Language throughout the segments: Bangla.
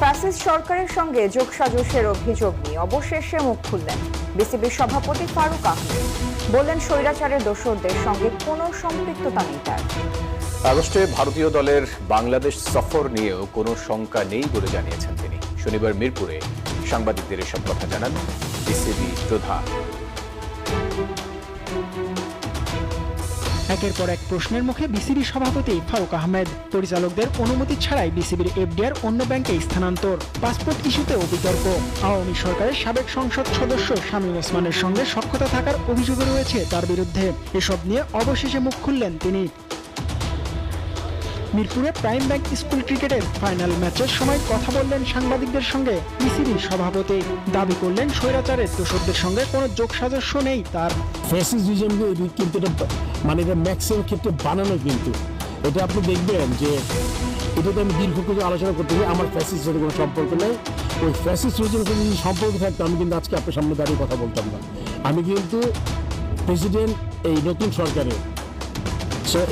ফ্যাসিস্ট সরকারের সঙ্গে যোগসাজশের অভিযোগ নিয়ে অবশেষে মুখ খুললেন বিসিবির সভাপতি ফারুক আহমেদ। বললেন স্বৈরাচারের দোসরদের সঙ্গে কোনো সম্পৃক্ততা নেই তার। আগস্টে ভারতীয় দলের বাংলাদেশ সফর নিয়েও কোনো শঙ্কা নেই বলে জানিয়েছেন তিনি। শনিবার মিরপুরে সাংবাদিকদের এসব কথা জানান বিসিবি প্রধান। একের পর এক প্রশ্নের মুখে বিসিবি সভাপতি ফারুক আহমেদ। পরিচালকদের অনুমতি ছাড়াই বিসিবির এফডিআর অন্য ব্যাংকে স্থানান্তর, পাসপোর্ট ইস্যুতেও বিতর্ক, আওয়ামী সরকারের সাবেক সংসদ সদস্য শামীম ওসমানের সঙ্গে সখ্যতা থাকার অভিযোগ রয়েছে তার বিরুদ্ধে। এসব নিয়ে অবশেষে মুখ খুললেন তিনি। মিরপুরে প্রাইম ব্যাংক স্কুল ক্রিকেটের ফাইনাল ম্যাচের সময় কথা বললেন সাংবাদিকদের সঙ্গে বিসিবির সভাপতি। দাবি করলেন স্বৈরাচারের দোসরদের সঙ্গে কোনো যোগসাজশ নেই তার। ফ্যাসিজমকে কিন্তু মানে এটা ম্যাক্সিমাম ক্ষেত্রে বানানো, কিন্তু এটা আপনি দেখবেন যে এটাতে আমি দীর্ঘ কিছু আলোচনা করতে গিয়ে আমার ফ্যাসিস্ট সাথে কোনো সম্পর্ক নেই। ওই ফ্যাসিস্ট রিজনের সাথে যদি সম্পর্ক থাকতো আমি কিন্তু আজকে আপনার সামনে দাঁড়িয়ে কথা বলতাম না। আমি কিন্তু প্রেসিডেন্ট এই নতুন সরকারের,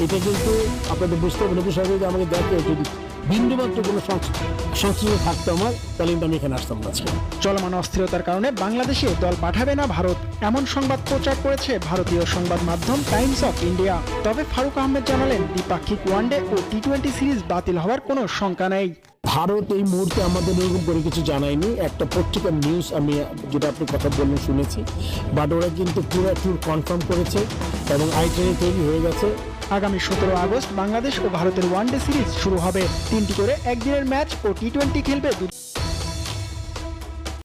এটা কিন্তু আপনাদের বুঝতে হবে। নতুন সরকার যদি আমাকে দেখে যদি বিন্দুমাত্র কোনো সংস্কৃতি থাকতো আমার, তাহলে কিন্তু আমি এখানে আসতাম না। চলমান অস্থিরতার কারণে বাংলাদেশে দল পাঠাবে না ভারত, এমন সংবাদ প্রচার করেছে ভারতীয় সংবাদ মাধ্যম টাইমস অফ ইন্ডিয়া। তবে ফারুক আহমেদ জানালেন দ্বিপাক্ষিক ওয়ানডে ও টি-20 সিরিজ বাতিল হওয়ার কোনো শঙ্কা নেই। ভারত এই মুহূর্তে আমাদের এরকম করে কিছু জানায়নি। একটা পত্রিকার নিউজ আমি যেটা আপনি কথা বললেন শুনেছি, বাট ওরা কিন্তু পুরো ট্যুর কনফার্ম করেছে এবং আইটিআই তৈরি হয়ে গেছে। আগামী 17 আগস্ট বাংলাদেশ ও ভারতের ওয়ানডে সিরিজ শুরু হবে। 3টি করে একদিনের ম্যাচ ও টি-20 খেলবে